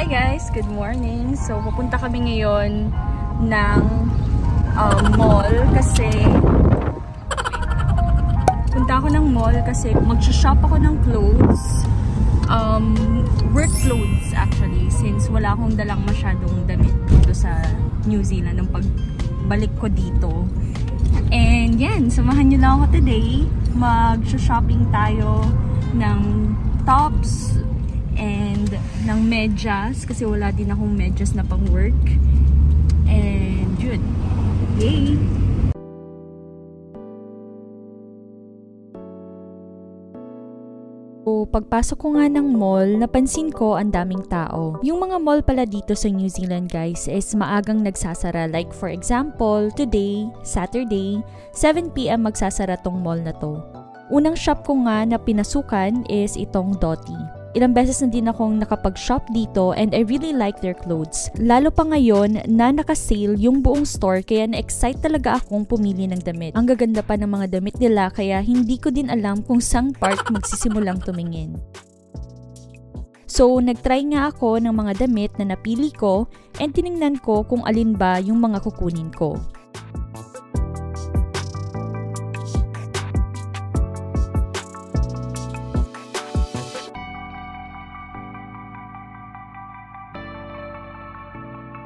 Hi guys! Good morning! So, pupunta kami ngayon ng mall kasi mag-shop ako ng clothes. Work clothes actually, since wala akong dalang masyadong damit dito sa New Zealand ng pagbalik ko dito. And yan, samahan nyo lang ako today. Mag-shopping tayo ng tops and ng medyas kasi wala din akong medyas na pang work. And yun. Yay! So, pagpasok ko nga ng mall, napansin ko ang daming tao. Yung mga mall pala dito sa New Zealand guys is maagang nagsasara. Like for example, today, Saturday, 7 PM magsasara tong mall na to. Unang shop ko nga na pinasukan is itong Dotti. Ilang beses na din akong nakapag-shop dito and I really like their clothes. Lalo pa ngayon na naka-sale yung buong store kaya na-excite talaga akong pumili ng damit. Ang gaganda pa ng mga damit nila kaya hindi ko din alam kung saan part magsisimulang tumingin. So, nag-try nga ako ng mga damit na napili ko and tiningnan ko kung alin ba yung mga kukunin ko.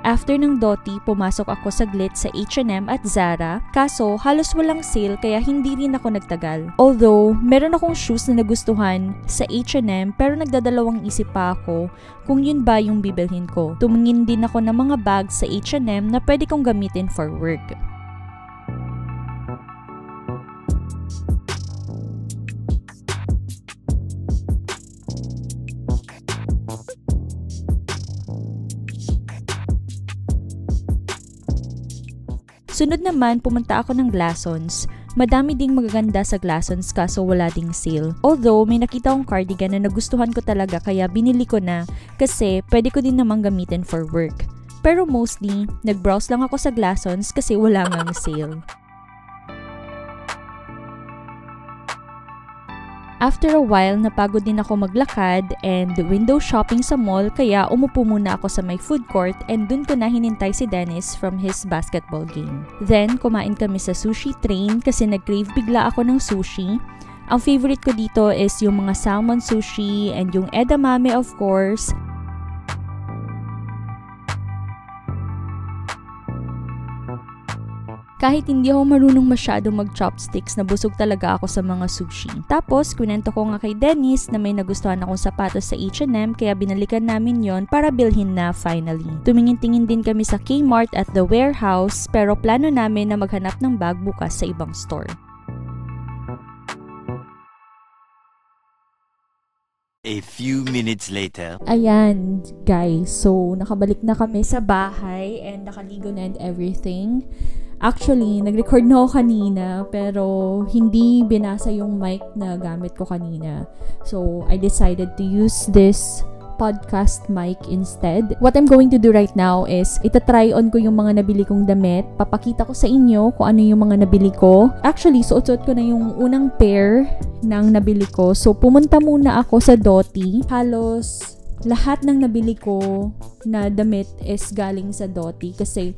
After ng Dotti, pumasok ako saglit sa H&M at Zara, kaso halos walang sale kaya hindi rin ako nagtagal. Although, meron akong shoes na nagustuhan sa H&M pero nagdadalawang isip pa ako kung yun ba yung bibilhin ko. Tumingin din ako ng mga bags sa H&M na pwede kong gamitin for work. Sunod naman, pumunta ako ng Glassons. Madami ding magaganda sa Glassons kaso wala ding sale. Although, may nakita akong cardigan na nagustuhan ko talaga kaya binili ko na kasi pwede ko din namang gamitin for work. Pero mostly, nag-browse lang ako sa Glassons kasi wala ngang sale. After a while, napagod din ako maglakad and window shopping sa mall kaya umupo muna ako sa may food court and dun ko na hinintay si Dennis from his basketball game. Then, kumain kami sa sushi train kasi nag-crave bigla ako ng sushi. Ang favorite ko dito is yung mga salmon sushi and yung edamame of course. Kahit hindi ako marunong masyadong mag-chopsticks, nabusog talaga ako sa mga sushi. Tapos, kwento ko nga kay Dennis na may nagustuhan akong sapatos sa H&M kaya binalikan namin yon para bilhin na finally. Tumingin-tingin din kami sa Kmart at the warehouse pero plano namin na maghanap ng bag bukas sa ibang store. A few minutes later. Ayan, guys. So, nakabalik na kami sa bahay and nakaligo na and everything. Actually, nag-record na ako kanina pero hindi binasa yung mic na gamit ko kanina. So, I decided to use this podcast mic instead. What I'm going to do right now is itatry on ko yung mga nabili kong damit. Papakita ko sa inyo kung ano yung mga nabili ko. Actually, suot-suot ko na yung unang pair ng nabili ko. So, pumunta muna ako sa Dotti. Halos lahat ng nabili ko na damit is galing sa Dotti kasi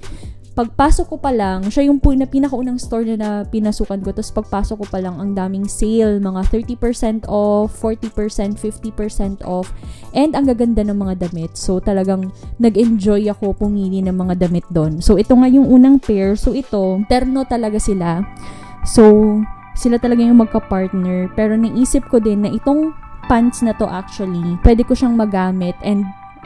pagpasok ko pa lang, siya yung pinakaunang store na pinasukan ko. Tapos pagpasok ko pa lang, ang daming sale. Mga 30% off, 40%, 50% off. And ang gaganda ng mga damit. So talagang nag-enjoy ako pumili ng mga damit doon. So ito nga yung unang pair. So ito, terno talaga sila. So sila talaga yung magka-partner. Pero naisip ko din na itong pants na to actually, pwede ko siyang magamit and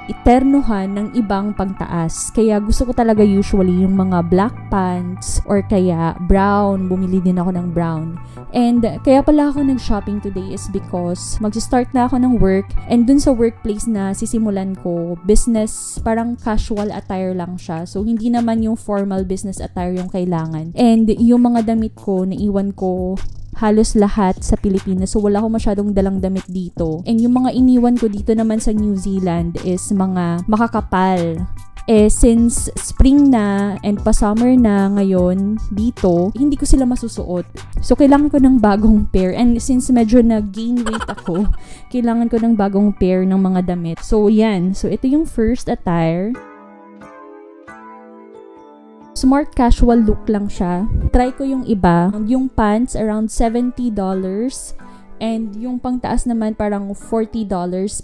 iternohan ng ibang pangtaas. Kaya gusto ko talaga usually yung mga black pants or kaya brown. Bumili din ako ng brown. And kaya pala ako nag-shopping today is because mag-start na ako ng work and dun sa workplace na sisimulan ko, business, parang casual attire lang siya. So, hindi naman yung formal business attire yung kailangan. And yung mga damit ko, naiwan ko halos lahat sa Pilipinas. So, wala akong masyadong dalang damit dito. And yung mga iniwan ko dito naman sa New Zealand is mga makakapal Since spring na and pa-summer na ngayon dito, hindi ko sila masusuot. So, kailangan ko ng bagong pair. And since medyo nag-gain weight ako, kailangan ko ng bagong pair ng mga damit. So, yan. So, ito yung first attire. Smart casual look lang siya. Try ko yung iba. Yung pants, around $70. And yung pangtaas naman, parang $40.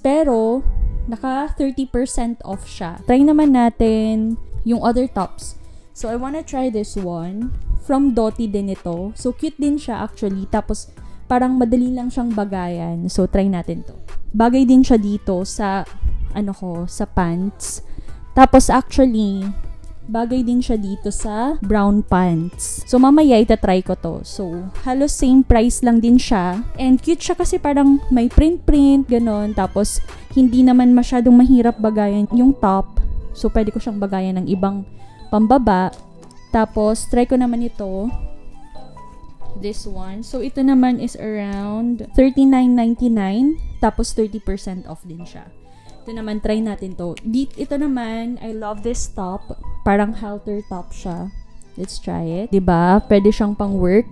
Pero, naka 30% off siya. Try naman natin yung other tops. So, I wanna try this one. From Dotti din ito. So, cute din siya actually. Tapos, parang madali lang siyang bagayan. So, try natin to. Bagay din siya dito sa, sa pants. Tapos, actually, bagay din siya dito sa brown pants. So, mamaya itatry ko to. So, halos same price lang din siya. And cute siya kasi parang may print-print, ganon. Tapos, hindi naman masyadong mahirap bagayan yung top. So, pwede ko siyang bagayan ng ibang pambaba. Tapos, try ko naman ito. This one. So, ito naman is around $39.99. Tapos, 30% off din siya. Ito naman, try natin to. Ito naman, I love this top. Parang halter top siya. Let's try it. Diba? Pwede siyang pang work.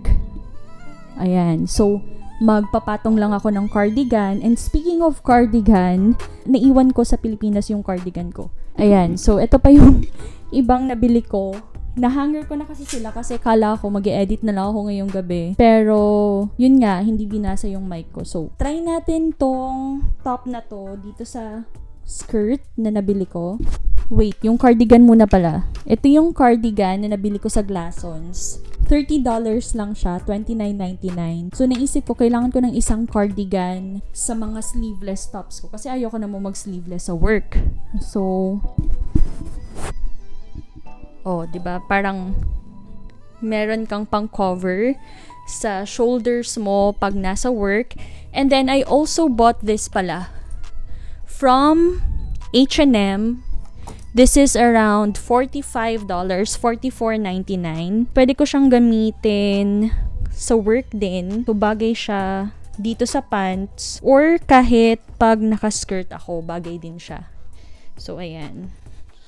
Ayan. So, magpapatong lang ako ng cardigan. And speaking of cardigan, naiwan ko sa Pilipinas yung cardigan ko. Ayan. So, ito pa yung ibang nabili ko. Nahanger ko na kasi sila kasi kala ko mag-e-edit na lang ako ngayong gabi. Pero, yun nga, hindi binasa yung mic ko. So, try natin tong top na to dito sa skirt na nabili ko. Wait, yung cardigan muna pala. Ito yung cardigan na nabili ko sa Glassons. $30 lang siya, $29.99. So, naisip ko, kailangan ko ng isang cardigan sa mga sleeveless tops ko. Kasi ayoko na mo mag-sleeveless sa work. So, diba? Parang meron kang pang-cover sa shoulders mo pag nasa work. And then, I also bought this pala. From H&M. This is around $45, $44.99. Pwede ko siyang gamitin sa work din. So, bagay siya dito sa pants. Or kahit pag naka-skirt ako, bagay din siya. So, ayan.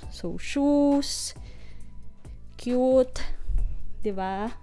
So, shoes. Cute. Diba?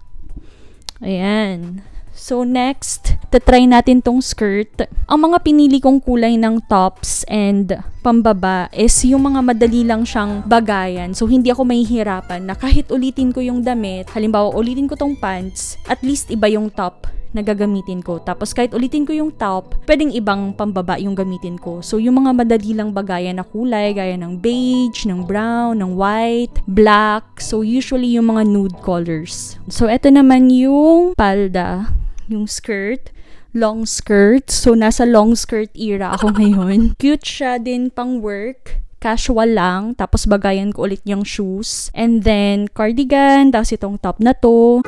Ayan. So, next, tatry natin tong skirt. Ang mga pinili kong kulay ng tops and pambaba is yung mga madali lang siyang bagayan. So, hindi ako mahihirapan na kahit ulitin ko yung damit, halimbawa, ulitin ko tong pants, at least iba yung top na gagamitin ko. Tapos, kahit ulitin ko yung top, pwedeng ibang pambaba yung gamitin ko. So, yung mga madali lang bagayan na kulay, gaya ng beige, ng brown, ng white, black. So, usually yung mga nude colors. So, eto naman yung palda. Yung skirt, long skirt. So, nasa long skirt era ako ngayon. Cute siya din pang work. Casual lang. Tapos, bagayan ko ulit yung shoes. And then, cardigan. Tapos, itong top na to.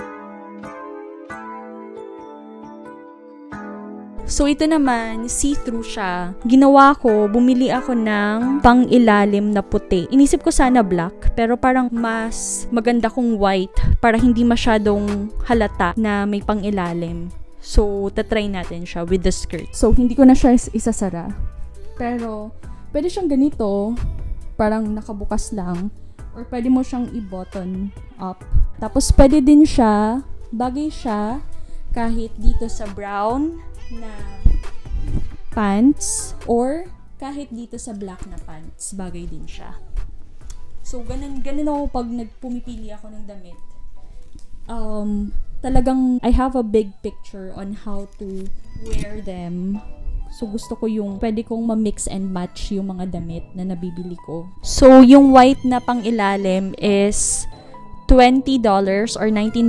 So, ito naman, see-through siya. Ginawa ko, bumili ako ng pang-ilalim na puti. Inisip ko sana black, pero parang mas maganda kong white para hindi masyadong halata na may pang-ilalim. So, tatry natin siya with the skirt. So, hindi ko na siya isasara. Pero, pwede siyang ganito, parang nakabukas lang. Or pwede mo siyang i-button up. Tapos, pwede din siya, bagay siya, kahit dito sa brown na pants or kahit dito sa black na pants, bagay din siya. So, ganun ako pag pumipili ako ng damit. Talagang I have a big picture on how to wear them. So, gusto ko yung pwede kong ma-mix and match yung mga damit na nabibili ko. So, yung white na pang ilalim is $20 or $19.99.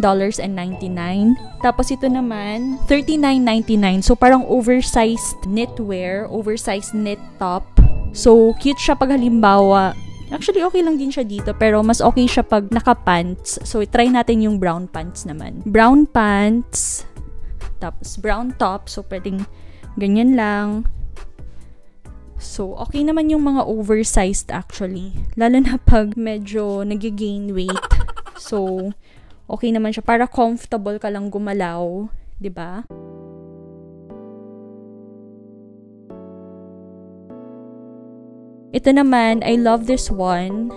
Tapos ito naman, $39.99. So, parang oversized knitwear, oversized knit top. So, cute siya pag halimbawa. Actually, okay lang din siya dito, pero mas okay siya pag naka-pants. So, try natin yung brown pants naman. Brown pants, tapos brown top. So, pwedeng ganyan lang. So, okay naman yung mga oversized actually. Lalo na pag medyo nag-gain weight. So, okay naman siya. Para comfortable ka lang gumalaw. 'Di ba? Ito naman, I love this one.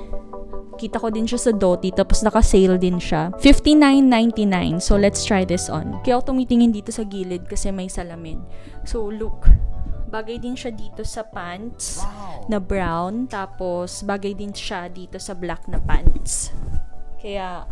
Nakita ko din siya sa Doty, tapos naka-sale din siya. $59.99. So, let's try this on. Kaya ako tumitingin dito sa gilid kasi may salamin. So, look. Bagay din siya dito sa pants na brown. Tapos, bagay din siya dito sa black na pants. Kaya,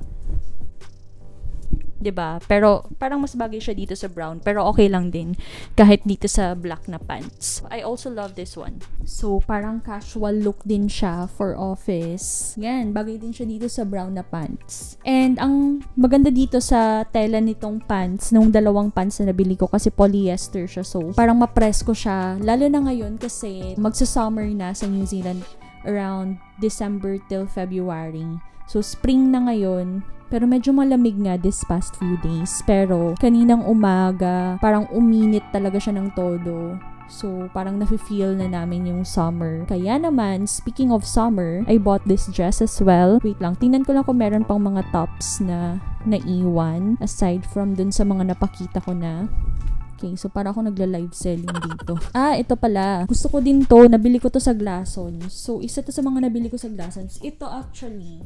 'di ba? Pero parang mas bagay siya dito sa brown, pero okay lang din kahit dito sa black na pants. I also love this one. So parang casual look din siya for office. Yan, bagay din siya dito sa brown na pants. And ang maganda dito sa tela nitong pants, nung dalawang pants na nabili ko kasi polyester siya. So parang mapresko siya, lalo na ngayon kasi magsa-summer na sa New Zealand around December till February. So spring na ngayon. Pero medyo malamig nga this past few days. Pero kaninang umaga, parang uminit talaga siya ng todo. So, parang nafe-feel na namin yung summer. Kaya naman, speaking of summer, I bought this dress as well. Wait lang, tingnan ko lang kung meron pang mga tops na naiwan. Aside from dun sa mga napakita ko na. Okay, so para ako nagla-live selling dito. Ito pala. Gusto ko din to. Nabili ko to sa Glassons. So, isa to sa mga nabili ko sa Glassons. Ito actually,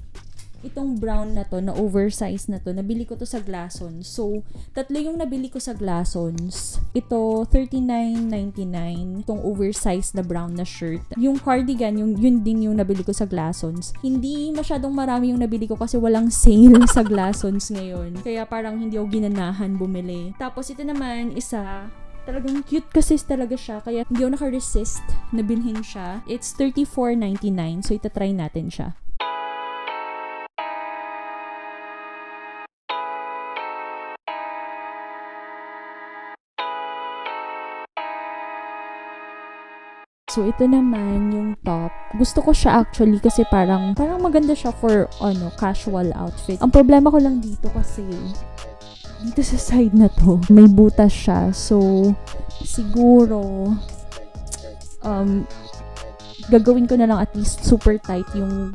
itong brown na to, na oversized na to, nabili ko to sa Glassons. So, tatlo yung nabili ko sa Glassons. Ito, $39.99. Itong oversized na brown na shirt. Yung cardigan, yun din yung nabili ko sa Glassons. Hindi masyadong marami yung nabili ko kasi walang sale sa Glassons ngayon. Kaya parang hindi ako ginanahan bumili. Tapos ito naman, isa, talagang cute kasi talaga siya. Kaya hindi ako naka-resist na bilhin siya. It's $34.99. So, itatry natin siya. So, ito naman yung top. Gusto ko siya actually kasi parang maganda siya for, casual outfit. Ang problema ko lang dito kasi, dito sa side na to, may butas siya. So, siguro, gagawin ko na lang at least super tight yung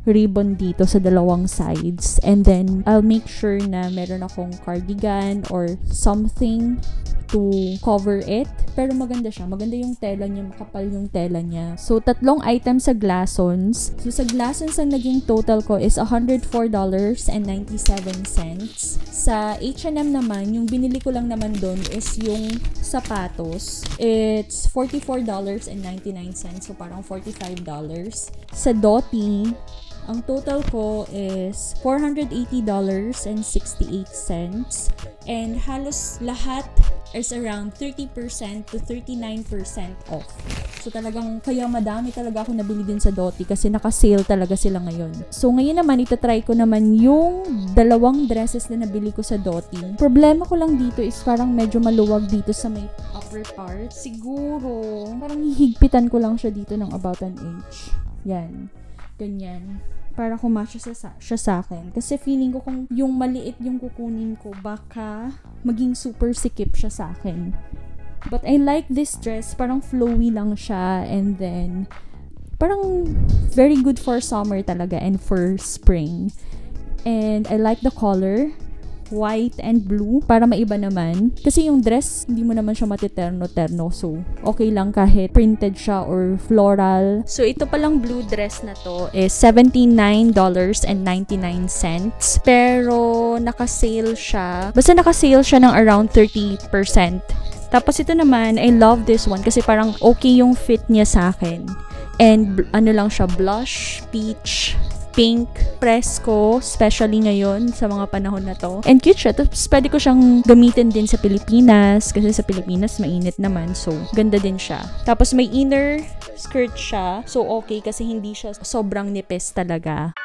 ribbon dito sa dalawang sides. And then, I'll make sure na meron akong cardigan or something to cover it. Pero maganda siya. Maganda yung tela niya. Makapal yung tela niya. So, 3 items sa Glassons. So, sa Glassons, ang naging total ko is $104.97. Sa H&M naman, yung binili ko lang naman doon is yung sapatos. It's $44.99. So, parang $45. Sa Doty, ang total ko is $480.68. And halos lahat is around 30% to 39% off. So talagang, kaya madami talaga ako nabili din sa Doty kasi naka-sale talaga sila ngayon. So ngayon naman, itatry ko naman yung 2 dresses na nabili ko sa Doty. Problema ko lang dito is parang medyo maluwag dito sa may upper part. Siguro, parang hihigpitan ko lang siya dito ng about an inch. Yan. Ganyan. Para kumasya siya sa akin. Kasi feeling ko kung yung maliit yung kukunin ko, baka maging super sikip siya sa akin. But I like this dress. Parang flowy lang siya. And then, parang very good for summer talaga and for spring. And I like the color. White and blue. Para maiba naman. Kasi yung dress, hindi mo naman siya matiterno-terno. So, okay lang kahit printed siya or floral. So, ito palang blue dress na to is $79.99. Pero, naka-sale siya. Basta naka-sale siya ng around 30%. Tapos, ito naman, I love this one kasi parang okay yung fit niya sa akin. And, lang siya, blush, peach, pink, presko, especially ngayon sa mga panahon na to. And cute siya. Tapos pwede ko siyang gamitin din sa Pilipinas kasi sa Pilipinas mainit naman. So, ganda din siya. Tapos may inner skirt siya. So, okay kasi hindi siya sobrang nipis talaga.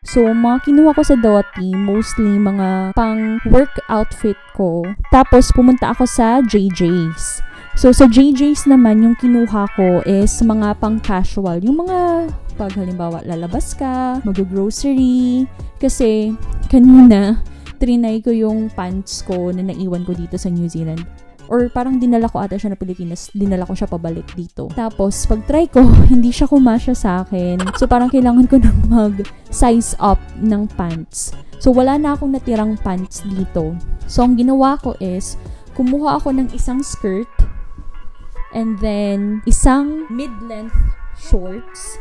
So, mga kinuha ko sa Doty, mostly mga pang work outfit ko. Tapos, pumunta ako sa JJ's. So, sa JJ's naman, yung kinuha ko is mga pang-casual. Yung mga, pag halimbawa, lalabas ka, mag-grocery. Kasi, kanina, trinay ko yung pants ko na naiwan ko dito sa New Zealand. Or parang dinala ko ata siya na Pilipinas, dinala ko siya pabalik dito. Tapos, pag-try ko, hindi siya kumasya sa akin. So, parang kailangan ko nang mag-size up ng pants. So, wala na akong natirang pants dito. So, ang ginawa ko is, kumuha ako ng isang skirt, and then, isang mid-length shorts,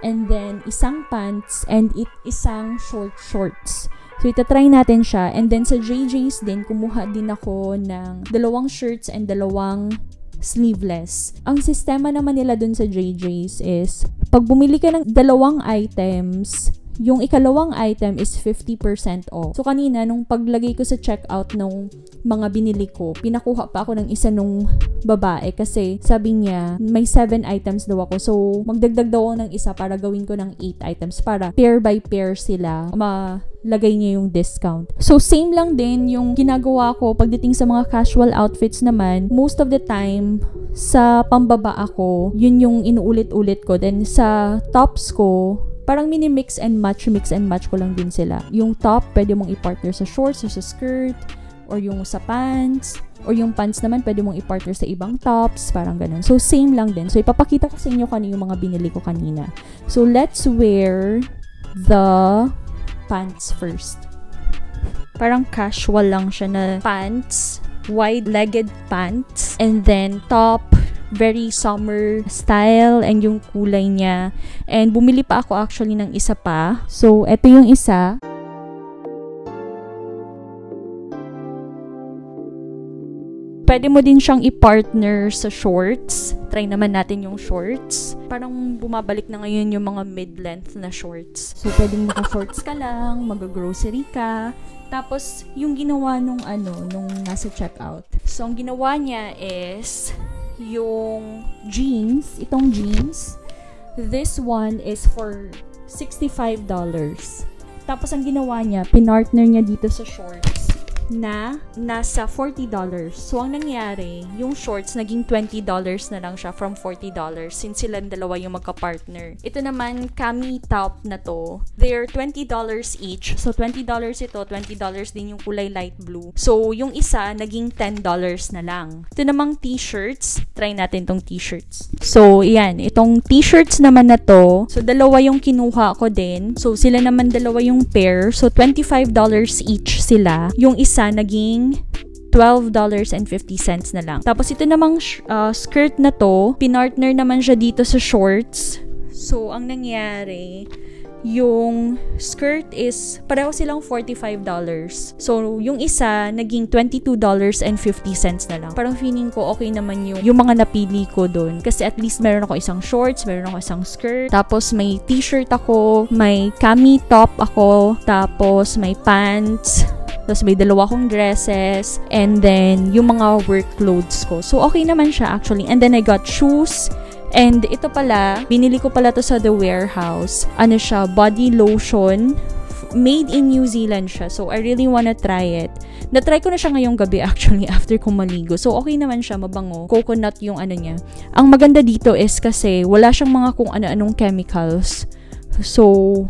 and then isang pants, and isang shorts. So, itatry natin siya. And then, sa JJ's din, kumuha din ako ng 2 shirts and 2 sleeveless. Ang sistema naman nila dun sa JJ's is, pag bumili ka ng 2 items, yung ikalawang item is 50% off. So, kanina, nung paglagay ko sa checkout ng mga binili ko, pinakuha pa ako ng isa nung babae kasi sabi niya, may 7 items daw ako. So, magdagdag daw ako ng isa para gawin ko ng 8 items para pair by pair sila malagay niya yung discount. So, same lang din yung ginagawa ko pagdating sa mga casual outfits naman. Most of the time, sa pambaba ako, yun yung inuulit-ulit ko. Then, sa tops ko, parang mix and match ko lang din sila. Yung top, pwede mong i-partner sa shorts or sa skirt, or yung sa pants, or yung pants naman, pwede mong i-partner sa ibang tops, parang ganun. So, same lang din. So, ipapakita ko sa inyo kung ano yung mga binili ko kanina. So, let's wear the pants first. Parang casual lang siya na pants, wide-legged pants, and then top, very summer style, and yung kulay niya. And bumili pa ako actually ng isa pa. So, eto yung isa. Pwede mo din siyang i-partner sa shorts. Try naman natin yung shorts. Parang bumabalik na ngayon yung mga mid-length na shorts. So, pwedeng naka-shorts ka lang, mag-grocery ka. Tapos, yung ginawa nung nasa checkout. So, ang ginawa niya is yung jeans, itong jeans, this one is for $65. Tapos, ang ginawa niya, pinartner niya dito sa shorts na nasa $40. So, ang nangyari, yung shorts, naging $20 na lang siya from $40 since silang dalawa yung magka-partner. Ito naman, cami top na to, they're $20 each. So, $20 ito, $20 din yung kulay light blue. So, yung isa, naging $10 na lang. Ito namang t-shirts, try natin tong t-shirts. So, yan, itong t-shirts naman na to, so, dalawa yung kinuha ko din. So, sila naman dalawa yung pair. So, $25 each sila. Yung isa, naging $12.50 na lang. Tapos ito namang skirt na to, pinartner naman siya dito sa shorts. So, ang nangyari, yung skirt is, pareho silang $45. So, yung isa, naging $22.50 na lang. Parang feeling ko, okay naman yung mga napili ko dun. Kasi at least meron ako isang shorts, meron ako isang skirt, tapos may t-shirt ako, may cami top ako, tapos may pants, tapos may 2 akong dresses, and then yung mga work clothes ko. So, okay naman siya actually. And then I got shoes. And ito pala, binili ko pala to sa The Warehouse. Ano siya, body lotion. Made in New Zealand siya. So, I really wanna try it. Na-try ko na siya ngayong gabi actually after ko maligo. So, okay naman siya, mabango. Coconut yung ano niya. Ang maganda dito is kasi wala siyang mga kung ano-anong chemicals. So,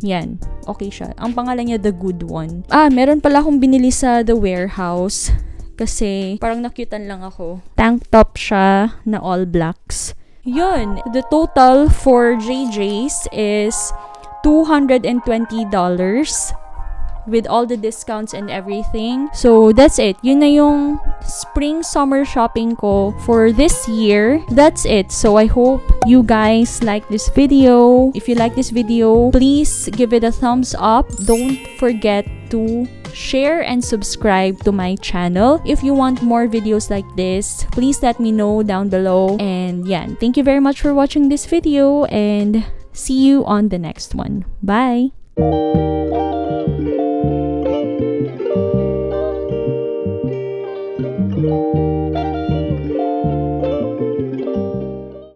yan. Okay siya. Ang pangalan niya, The Good One. Meron pala akong binili sa The Warehouse. Kasi, parang nakyutan lang ako. Tank top siya na all blacks. Yun. The total for JJ's is $220 with all the discounts and everything. So, that's it. Yun na yung spring-summer shopping ko for this year. That's it. So, I hope you guys like this video. If you like this video, please give it a thumbs up. Don't forget to share and subscribe to my channel. If you want more videos like this, please let me know down below. And yeah, thank you very much for watching this video, and see you on the next one. Bye!